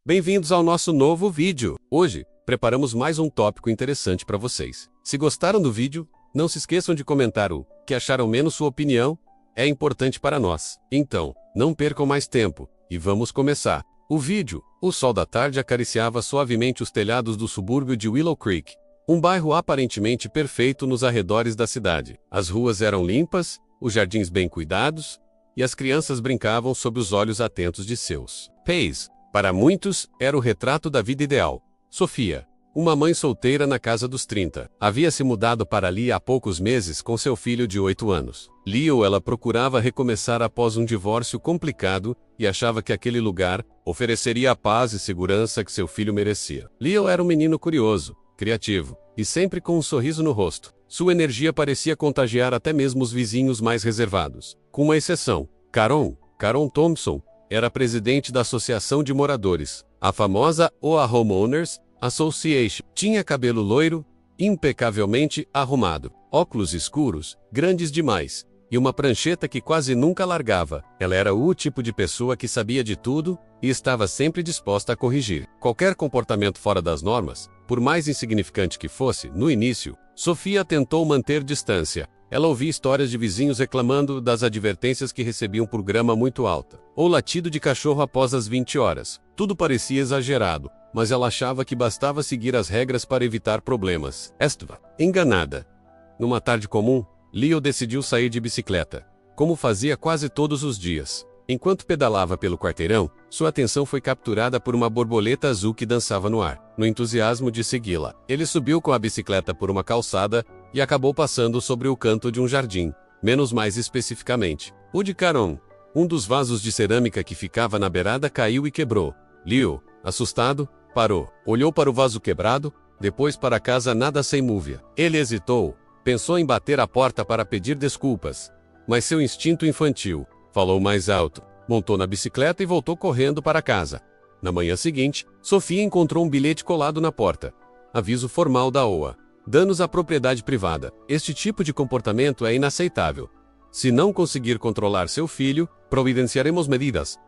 Bem-vindos ao nosso novo vídeo. Hoje, preparamos mais um tópico interessante para vocês. Se gostaram do vídeo, não se esqueçam de comentar o que acharam, menos sua opinião é importante para nós. Então, não percam mais tempo e vamos começar. O vídeo. O sol da tarde acariciava suavemente os telhados do subúrbio de Willow Creek, um bairro aparentemente perfeito nos arredores da cidade. As ruas eram limpas, os jardins bem cuidados, e as crianças brincavam sob os olhos atentos de seus pais. Para muitos, era o retrato da vida ideal. Sofia, uma mãe solteira na casa dos 30, havia se mudado para ali há poucos meses com seu filho de 8 anos. Ela procurava recomeçar após um divórcio complicado e achava que aquele lugar ofereceria a paz e segurança que seu filho merecia. Leo era um menino curioso, criativo e sempre com um sorriso no rosto. Sua energia parecia contagiar até mesmo os vizinhos mais reservados. Com uma exceção, Caron Thompson era presidente da Associação de Moradores, a famosa OA Homeowners Association. Tinha cabelo loiro, impecavelmente arrumado, óculos escuros, grandes demais, e uma prancheta que quase nunca largava. Ela era o tipo de pessoa que sabia de tudo e estava sempre disposta a corrigir qualquer comportamento fora das normas, por mais insignificante que fosse. No início, Sofia tentou manter distância. Ela ouvia histórias de vizinhos reclamando das advertências que recebiam por grama muito alta, ou latido de cachorro após as 20 horas. Tudo parecia exagerado, mas ela achava que bastava seguir as regras para evitar problemas. Estava enganada. Numa tarde comum, Leo decidiu sair de bicicleta, como fazia quase todos os dias. Enquanto pedalava pelo quarteirão, sua atenção foi capturada por uma borboleta azul que dançava no ar. No entusiasmo de segui-la, ele subiu com a bicicleta por uma calçada e acabou passando sobre o canto de um jardim, mais especificamente o de Caron. Um dos vasos de cerâmica que ficava na beirada caiu e quebrou. Leo, assustado, parou, olhou para o vaso quebrado, depois para a casa nada sem múvia. Ele hesitou, pensou em bater a porta para pedir desculpas, mas seu instinto infantil falou mais alto, montou na bicicleta e voltou correndo para casa. Na manhã seguinte, Sofia encontrou um bilhete colado na porta. Aviso formal da OA. Danos à propriedade privada. Este tipo de comportamento é inaceitável. Se não conseguir controlar seu filho, providenciaremos medidas.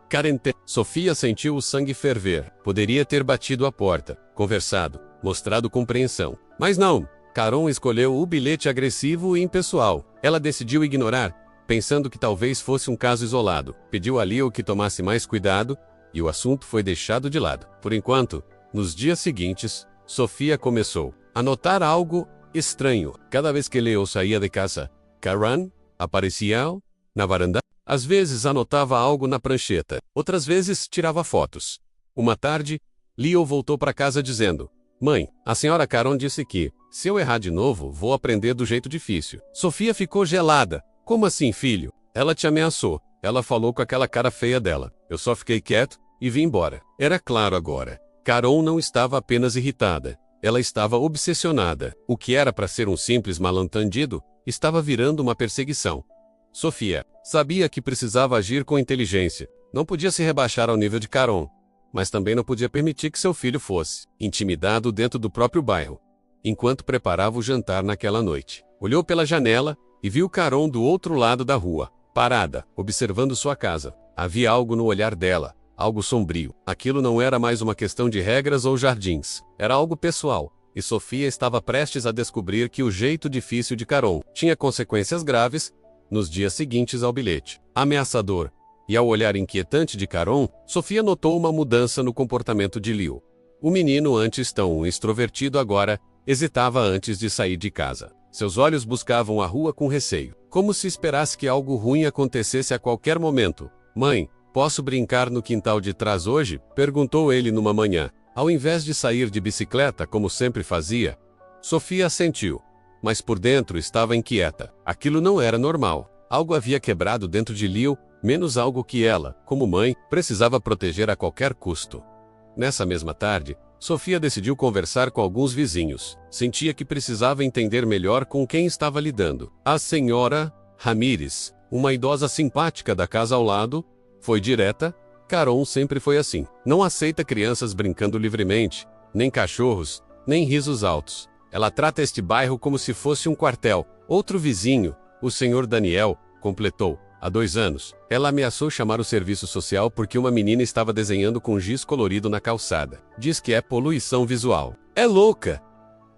Sofia sentiu o sangue ferver. Poderia ter batido a porta, conversado, mostrado compreensão. Mas não. Caron escolheu o bilhete agressivo e impessoal. Ela decidiu ignorar, pensando que talvez fosse um caso isolado. Pediu a Leo que tomasse mais cuidado, e o assunto foi deixado de lado. Por enquanto, nos dias seguintes, Sofia começou a notar algo estranho. Cada vez que Leo saía de casa, Caron aparecia na varanda. Às vezes anotava algo na prancheta, outras vezes tirava fotos. Uma tarde, Leo voltou para casa dizendo: "Mãe, a senhora Caron disse que, se eu errar de novo, vou aprender do jeito difícil." Sofia ficou gelada. "Como assim, filho? Ela te ameaçou." Ela falou com aquela cara feia dela. Eu só fiquei quieto e vim embora. Era claro agora. Caron não estava apenas irritada. Ela estava obsessionada. O que era para ser um simples mal-entendido, estava virando uma perseguição. Sofia sabia que precisava agir com inteligência. Não podia se rebaixar ao nível de Caron, mas também não podia permitir que seu filho fosse intimidado dentro do próprio bairro. Enquanto preparava o jantar naquela noite, olhou pela janela e viu Caron do outro lado da rua, parada, observando sua casa. Havia algo no olhar dela, algo sombrio. Aquilo não era mais uma questão de regras ou jardins, era algo pessoal, e Sofia estava prestes a descobrir que o jeito difícil de Caron tinha consequências graves. Nos dias seguintes ao bilhete ameaçador e ao olhar inquietante de Caron, Sofia notou uma mudança no comportamento de Leo. O menino, antes tão extrovertido, agora hesitava antes de sair de casa. Seus olhos buscavam a rua com receio, como se esperasse que algo ruim acontecesse a qualquer momento. "Mãe, posso brincar no quintal de trás hoje?" perguntou ele numa manhã, ao invés de sair de bicicleta como sempre fazia. Sofia assentiu, mas por dentro estava inquieta. Aquilo não era normal. Algo havia quebrado dentro de Leo, menos algo que ela, como mãe, precisava proteger a qualquer custo. Nessa mesma tarde, Sofia decidiu conversar com alguns vizinhos. Sentia que precisava entender melhor com quem estava lidando. A senhora Ramírez, uma idosa simpática da casa ao lado, foi direta. Caron sempre foi assim. Não aceita crianças brincando livremente, nem cachorros, nem risos altos. Ela trata este bairro como se fosse um quartel. Outro vizinho, o senhor Daniel, completou. Há 2 anos, ela ameaçou chamar o serviço social porque uma menina estava desenhando com giz colorido na calçada. Diz que é poluição visual. É louca!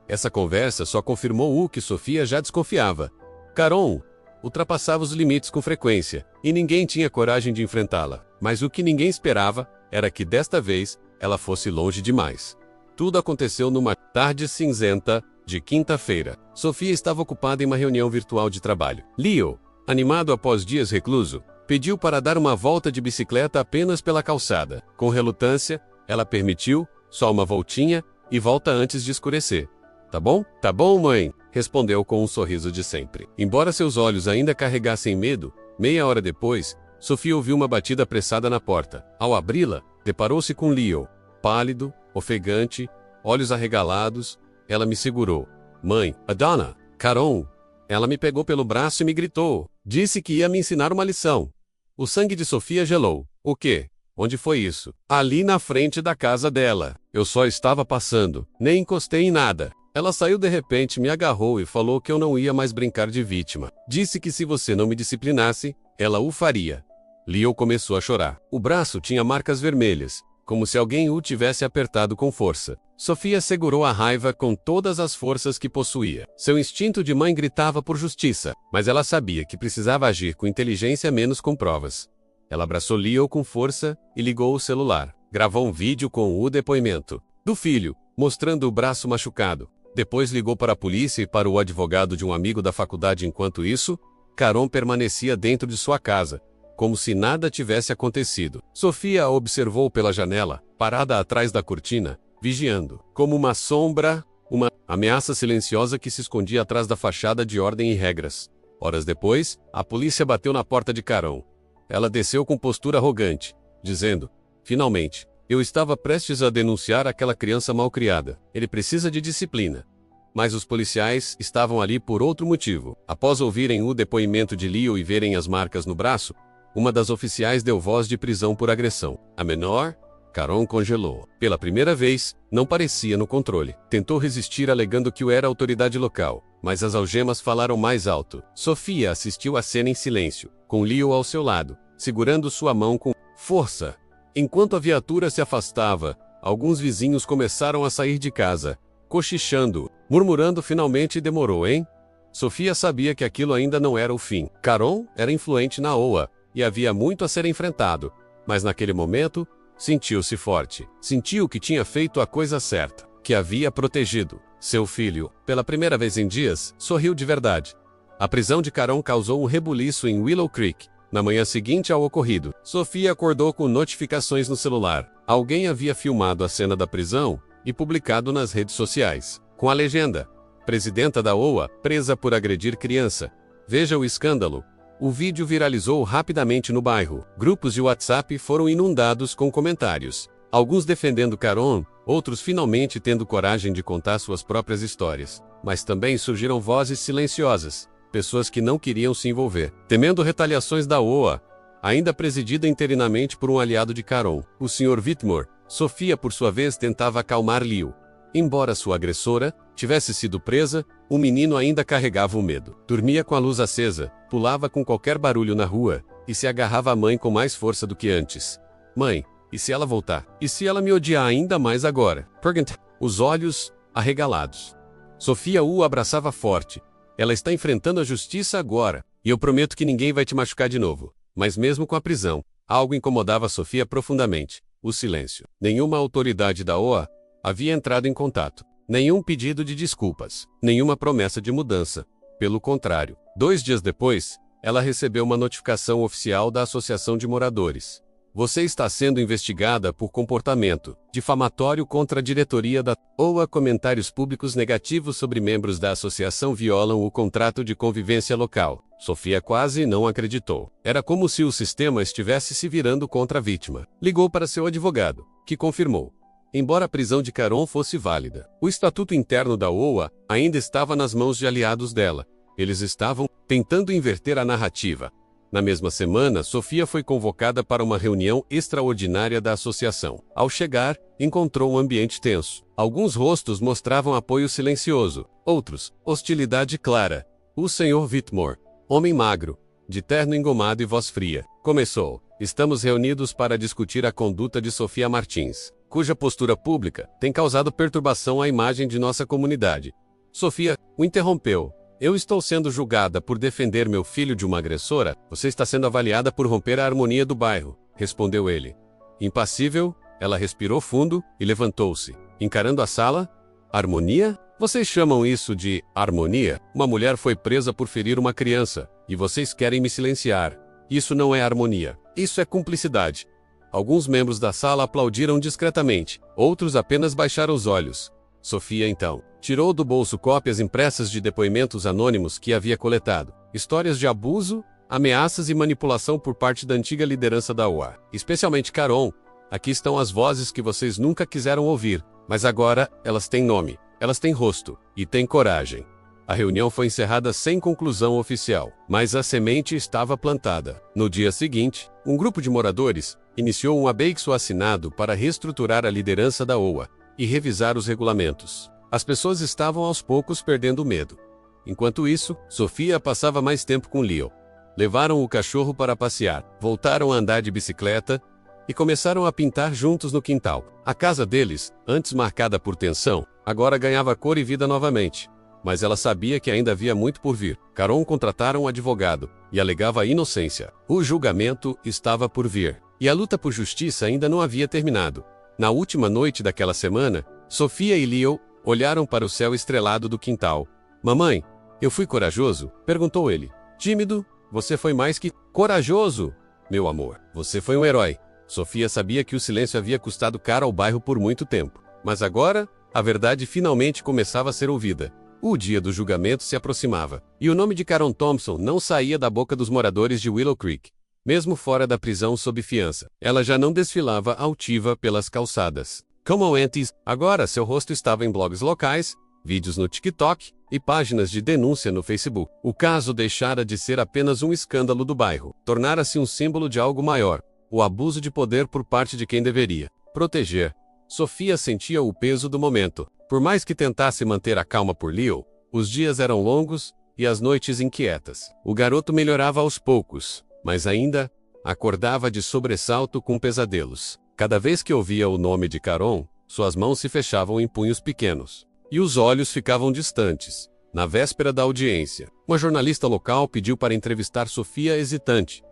Essa conversa só confirmou o que Sofia já desconfiava. Caron ultrapassava os limites com frequência, e ninguém tinha coragem de enfrentá-la. Mas o que ninguém esperava era que desta vez ela fosse longe demais. Tudo aconteceu numa tarde cinzenta de quinta-feira. Sofia estava ocupada em uma reunião virtual de trabalho. Leo, animado após dias recluso, pediu para dar uma volta de bicicleta apenas pela calçada. Com relutância, ela permitiu, só uma voltinha, e volta antes de escurecer. Tá bom? Tá bom, mãe, respondeu com um sorriso de sempre. Embora seus olhos ainda carregassem medo, meia hora depois, Sofia ouviu uma batida apressada na porta. Ao abri-la, deparou-se com Leo, pálido, ofegante, olhos arregalados. Ela me segurou. Mãe, Adana, Caron. Ela me pegou pelo braço e me gritou. Disse que ia me ensinar uma lição. O sangue de Sofia gelou. O quê? Onde foi isso? Ali na frente da casa dela. Eu só estava passando. Nem encostei em nada. Ela saiu de repente, me agarrou e falou que eu não ia mais brincar de vítima. Disse que se você não me disciplinasse, ela o faria. Leo começou a chorar. O braço tinha marcas vermelhas, como se alguém o tivesse apertado com força. Sofia segurou a raiva com todas as forças que possuía. Seu instinto de mãe gritava por justiça, mas ela sabia que precisava agir com inteligência menos com provas. Ela abraçou Leo com força e ligou o celular. Gravou um vídeo com o depoimento do filho, mostrando o braço machucado. Depois ligou para a polícia e para o advogado de um amigo da faculdade. Enquanto isso, Caron permanecia dentro de sua casa, como se nada tivesse acontecido. Sofia a observou pela janela, parada atrás da cortina, vigiando. Como uma sombra, uma ameaça silenciosa que se escondia atrás da fachada de ordem e regras. Horas depois, a polícia bateu na porta de Caron. Ela desceu com postura arrogante, dizendo: finalmente, eu estava prestes a denunciar aquela criança mal-criada. Ele precisa de disciplina. Mas os policiais estavam ali por outro motivo. Após ouvirem o depoimento de Leo e verem as marcas no braço, uma das oficiais deu voz de prisão por agressão. A menor, Caron, congelou. Pela primeira vez, não parecia no controle. Tentou resistir alegando que era autoridade local, mas as algemas falaram mais alto. Sofia assistiu à cena em silêncio, com Leo ao seu lado, segurando sua mão com força. Enquanto a viatura se afastava, alguns vizinhos começaram a sair de casa, cochichando, murmurando. Finalmente demorou, hein? Sofia sabia que aquilo ainda não era o fim. Caron era influente na OA, e havia muito a ser enfrentado, mas naquele momento, sentiu-se forte. Sentiu que tinha feito a coisa certa, que havia protegido seu filho. Pela primeira vez em dias, sorriu de verdade. A prisão de Caron causou um rebuliço em Willow Creek. Na manhã seguinte ao ocorrido, Sofia acordou com notificações no celular. Alguém havia filmado a cena da prisão e publicado nas redes sociais, com a legenda: presidenta da OA, presa por agredir criança. Veja o escândalo. O vídeo viralizou rapidamente no bairro. Grupos de WhatsApp foram inundados com comentários. Alguns defendendo Caron, outros finalmente tendo coragem de contar suas próprias histórias. Mas também surgiram vozes silenciosas. Pessoas que não queriam se envolver, temendo retaliações da OA, ainda presidida interinamente por um aliado de Caron, o Sr. Whitmore. Sofia, por sua vez, tentava acalmar Leo. Embora sua agressora tivesse sido presa, o menino ainda carregava o medo. Dormia com a luz acesa, pulava com qualquer barulho na rua, e se agarrava à mãe com mais força do que antes. Mãe, e se ela voltar? E se ela me odiar ainda mais agora? Pergunta. Os olhos arregalados. Sofia o abraçava forte. Ela está enfrentando a justiça agora, e eu prometo que ninguém vai te machucar de novo. Mas mesmo com a prisão, algo incomodava Sofia profundamente: o silêncio. Nenhuma autoridade da OA havia entrado em contato. Nenhum pedido de desculpas. Nenhuma promessa de mudança. Pelo contrário, 2 dias depois, ela recebeu uma notificação oficial da Associação de Moradores. Você está sendo investigada por comportamento difamatório contra a diretoria da OA. Comentários públicos negativos sobre membros da associação violam o contrato de convivência local. Sofia quase não acreditou. Era como se o sistema estivesse se virando contra a vítima. Ligou para seu advogado, que confirmou: embora a prisão de Caron fosse válida, o estatuto interno da OA ainda estava nas mãos de aliados dela. Eles estavam tentando inverter a narrativa. Na mesma semana, Sofia foi convocada para uma reunião extraordinária da associação. Ao chegar, encontrou um ambiente tenso. Alguns rostos mostravam apoio silencioso, outros, hostilidade clara. O Sr. Whitmore, homem magro, de terno engomado e voz fria. Começou. Estamos reunidos para discutir a conduta de Sofia Martins, cuja postura pública tem causado perturbação à imagem de nossa comunidade. Sofia o interrompeu. Eu estou sendo julgada por defender meu filho de uma agressora? Você está sendo avaliada por romper a harmonia do bairro, respondeu ele. Impassível, ela respirou fundo e levantou-se. Encarando a sala, harmonia? Vocês chamam isso de harmonia? Uma mulher foi presa por ferir uma criança, e vocês querem me silenciar. Isso não é harmonia. Isso é cumplicidade. Alguns membros da sala aplaudiram discretamente, outros apenas baixaram os olhos. Sofia, então, tirou do bolso cópias impressas de depoimentos anônimos que havia coletado. Histórias de abuso, ameaças e manipulação por parte da antiga liderança da OA. Especialmente Caron. Aqui estão as vozes que vocês nunca quiseram ouvir, mas agora elas têm nome, elas têm rosto e têm coragem. A reunião foi encerrada sem conclusão oficial, mas a semente estava plantada. No dia seguinte, um grupo de moradores iniciou um abaixo-assinado para reestruturar a liderança da OA e revisar os regulamentos. As pessoas estavam aos poucos perdendo o medo. Enquanto isso, Sofia passava mais tempo com Leo. Levaram o cachorro para passear, voltaram a andar de bicicleta e começaram a pintar juntos no quintal. A casa deles, antes marcada por tensão, agora ganhava cor e vida novamente. Mas ela sabia que ainda havia muito por vir. Caron contrataram um advogado e alegava a inocência. O julgamento estava por vir, e a luta por justiça ainda não havia terminado. Na última noite daquela semana, Sofia e Leo olharam para o céu estrelado do quintal. Mamãe, eu fui corajoso? Perguntou ele. Tímido? Você foi mais que corajoso, meu amor. Você foi um herói. Sofia sabia que o silêncio havia custado caro ao bairro por muito tempo. Mas agora, a verdade finalmente começava a ser ouvida. O dia do julgamento se aproximava, e o nome de Caron Thompson não saía da boca dos moradores de Willow Creek. Mesmo fora da prisão sob fiança, ela já não desfilava altiva pelas calçadas. Como antes, agora seu rosto estava em blogs locais, vídeos no TikTok e páginas de denúncia no Facebook. O caso deixara de ser apenas um escândalo do bairro, tornara-se um símbolo de algo maior, o abuso de poder por parte de quem deveria proteger. Sofia sentia o peso do momento. Por mais que tentasse manter a calma por Leo, os dias eram longos e as noites inquietas. O garoto melhorava aos poucos, mas ainda acordava de sobressalto com pesadelos. Cada vez que ouvia o nome de Caron, suas mãos se fechavam em punhos pequenos, e os olhos ficavam distantes. Na véspera da audiência, uma jornalista local pediu para entrevistar Sofia hesitante.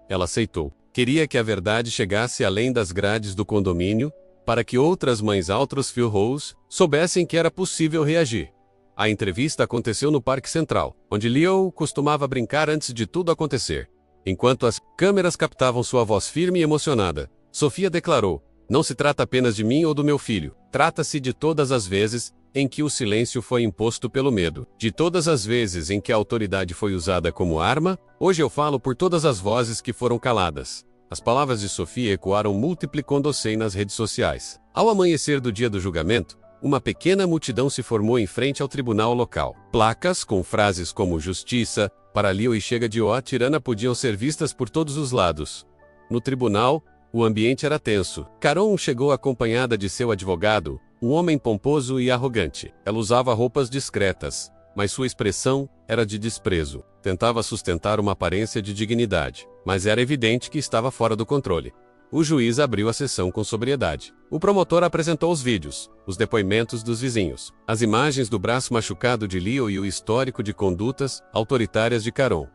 Ela aceitou. Queria que a verdade chegasse além das grades do condomínio, para que outras mães Outersfield Rose soubessem que era possível reagir. A entrevista aconteceu no Parque Central, onde Leo costumava brincar antes de tudo acontecer. Enquanto as câmeras captavam sua voz firme e emocionada, Sofia declarou: "Não se trata apenas de mim ou do meu filho. Trata-se de todas as vezes em que o silêncio foi imposto pelo medo. De todas as vezes em que a autoridade foi usada como arma, hoje eu falo por todas as vozes que foram caladas." As palavras de Sofia ecoaram multiplicando-se nas redes sociais. Ao amanhecer do dia do julgamento, uma pequena multidão se formou em frente ao tribunal local. Placas com frases como "Justiça", "Para Leo" e "Chega de ó tirana" podiam ser vistas por todos os lados. No tribunal, o ambiente era tenso. Caron chegou acompanhada de seu advogado, um homem pomposo e arrogante. Ela usava roupas discretas, mas sua expressão era de desprezo. Tentava sustentar uma aparência de dignidade, mas era evidente que estava fora do controle. O juiz abriu a sessão com sobriedade. O promotor apresentou os vídeos, os depoimentos dos vizinhos, as imagens do braço machucado de Leo e o histórico de condutas autoritárias de Caron.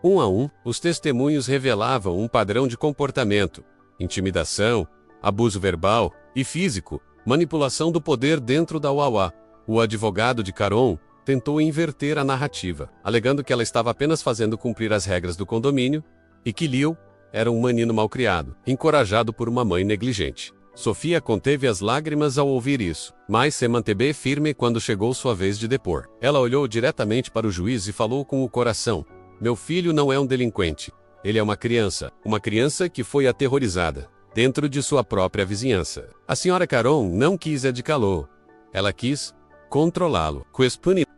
Um a um, os testemunhos revelavam um padrão de comportamento: intimidação, abuso verbal e físico, manipulação do poder dentro da UAA. O advogado de Caron tentou inverter a narrativa, alegando que ela estava apenas fazendo cumprir as regras do condomínio e que Leo era um menino malcriado, encorajado por uma mãe negligente. Sofia conteve as lágrimas ao ouvir isso, mas se manteve firme quando chegou sua vez de depor. Ela olhou diretamente para o juiz e falou com o coração: "Meu filho não é um delinquente. Ele é uma criança que foi aterrorizada, dentro de sua própria vizinhança. A senhora Caron não quis educá-lo. Ela quis controlá-lo,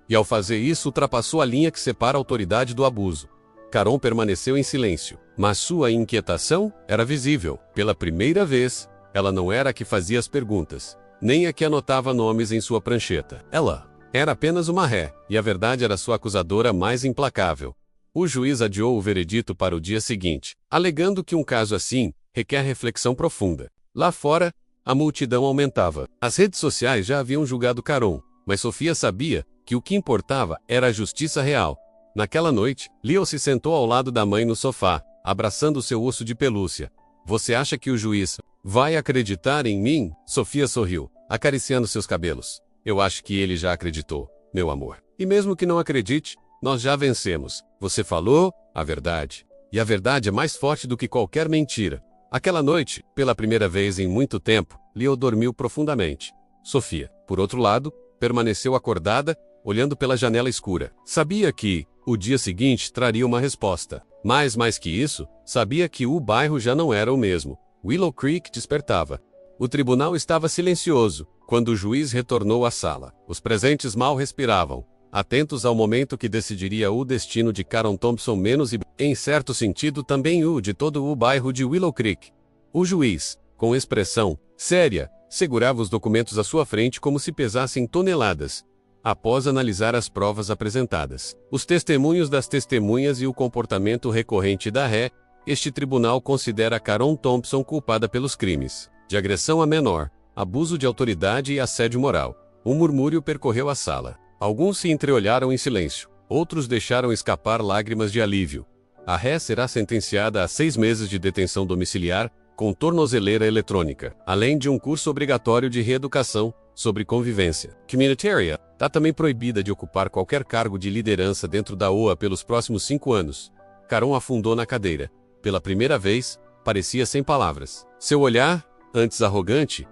e ao fazer isso ultrapassou a linha que separa a autoridade do abuso." Caron permaneceu em silêncio, mas sua inquietação era visível. Pela primeira vez, ela não era a que fazia as perguntas, nem a que anotava nomes em sua prancheta. Ela era apenas uma ré, e a verdade era sua acusadora mais implacável. O juiz adiou o veredito para o dia seguinte, alegando que um caso assim requer reflexão profunda. Lá fora, a multidão aumentava. As redes sociais já haviam julgado Caron, mas Sofia sabia que o que importava era a justiça real. Naquela noite, Leo se sentou ao lado da mãe no sofá, abraçando seu urso de pelúcia. Você acha que o juiz vai acreditar em mim? Sofia sorriu, acariciando seus cabelos. Eu acho que ele já acreditou, meu amor. E mesmo que não acredite, nós já vencemos. Você falou a verdade. E a verdade é mais forte do que qualquer mentira. Aquela noite, pela primeira vez em muito tempo, Leo dormiu profundamente. Sofia, por outro lado, permaneceu acordada, olhando pela janela escura. Sabia que o dia seguinte traria uma resposta. Mas mais que isso, sabia que o bairro já não era o mesmo. Willow Creek despertava. O tribunal estava silencioso quando o juiz retornou à sala. Os presentes mal respiravam, atentos ao momento que decidiria o destino de Caron Thompson menos e, em certo sentido, também o de todo o bairro de Willow Creek. O juiz, com expressão séria, segurava os documentos à sua frente como se pesassem toneladas. Após analisar as provas apresentadas, os testemunhos das testemunhas e o comportamento recorrente da ré, este tribunal considera Caron Thompson culpada pelos crimes de agressão a menor, abuso de autoridade e assédio moral. Um murmúrio percorreu a sala. Alguns se entreolharam em silêncio, outros deixaram escapar lágrimas de alívio. A ré será sentenciada a 6 meses de detenção domiciliar, com tornozeleira eletrônica, além de um curso obrigatório de reeducação sobre convivência. Communitaria está também proibida de ocupar qualquer cargo de liderança dentro da OA pelos próximos 5 anos. Caron afundou na cadeira. Pela primeira vez, parecia sem palavras. Seu olhar, antes arrogante,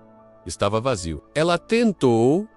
estava vazio. Ela tentou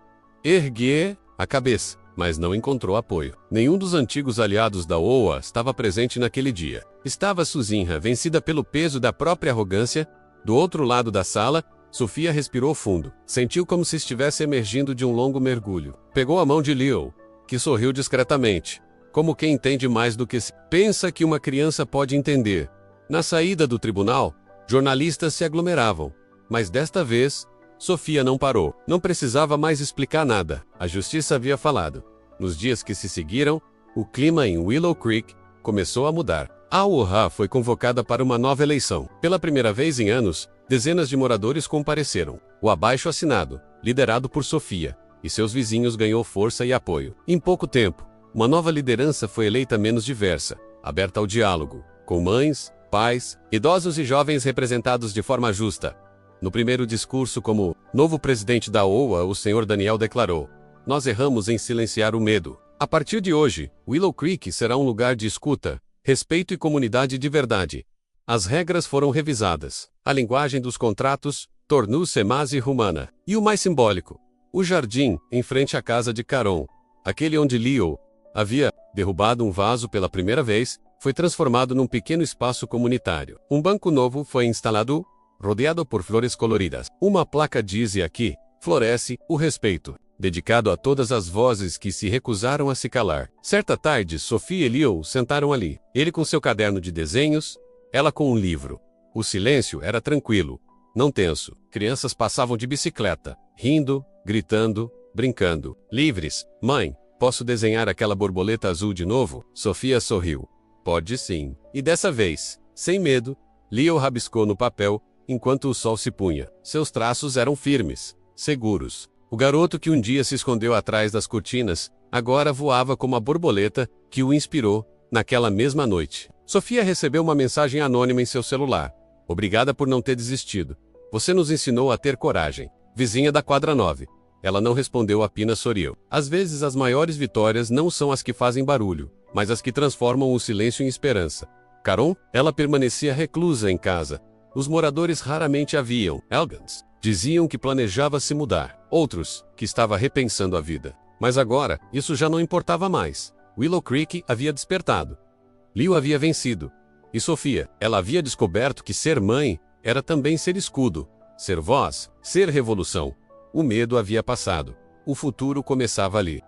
erguer a cabeça, mas não encontrou apoio. Nenhum dos antigos aliados da OA estava presente naquele dia. Estava Suzinha, vencida pelo peso da própria arrogância. Do outro lado da sala, Sofia respirou fundo. Sentiu como se estivesse emergindo de um longo mergulho. Pegou a mão de Leo, que sorriu discretamente, como quem entende mais do que se pensa que uma criança pode entender. Na saída do tribunal, jornalistas se aglomeravam, mas desta vez, Sofia não parou. Não precisava mais explicar nada. A justiça havia falado. Nos dias que se seguiram, o clima em Willow Creek começou a mudar. A OA foi convocada para uma nova eleição. Pela primeira vez em anos, dezenas de moradores compareceram. O abaixo-assinado, liderado por Sofia e seus vizinhos, ganhou força e apoio. Em pouco tempo, uma nova liderança foi eleita menos diversa, aberta ao diálogo, com mães, pais, idosos e jovens representados de forma justa. No primeiro discurso como novo presidente da OA, o Sr. Daniel declarou: "Nós erramos em silenciar o medo. A partir de hoje, Willow Creek será um lugar de escuta, respeito e comunidade de verdade." As regras foram revisadas. A linguagem dos contratos tornou-se mais humana. E o mais simbólico, o jardim em frente à casa de Caron, aquele onde Leo havia derrubado um vaso pela primeira vez, foi transformado num pequeno espaço comunitário. Um banco novo foi instalado, rodeado por flores coloridas. Uma placa diz aqui: "Floresce o respeito", dedicado a todas as vozes que se recusaram a se calar. Certa tarde, Sofia e Leo sentaram ali. Ele com seu caderno de desenhos, ela com um livro. O silêncio era tranquilo, não tenso. Crianças passavam de bicicleta, rindo, gritando, brincando. "Livres, mãe, posso desenhar aquela borboleta azul de novo?" Sofia sorriu. "Pode sim." E dessa vez, sem medo, Leo rabiscou no papel, enquanto o sol se punha. Seus traços eram firmes, seguros. O garoto que um dia se escondeu atrás das cortinas, agora voava como a borboleta que o inspirou naquela mesma noite. Sofia recebeu uma mensagem anônima em seu celular. "Obrigada por não ter desistido. Você nos ensinou a ter coragem. Vizinha da quadra 9. Ela não respondeu, apenas sorriu. Às vezes as maiores vitórias não são as que fazem barulho, mas as que transformam o silêncio em esperança. Caron? Ela permanecia reclusa em casa. Os moradores raramente a viam. Alguns diziam que planejava se mudar. Outros, que estava repensando a vida. Mas agora, isso já não importava mais. Willow Creek havia despertado. Leo havia vencido. E Sofia, ela havia descoberto que ser mãe era também ser escudo, ser voz, ser revolução. O medo havia passado. O futuro começava ali.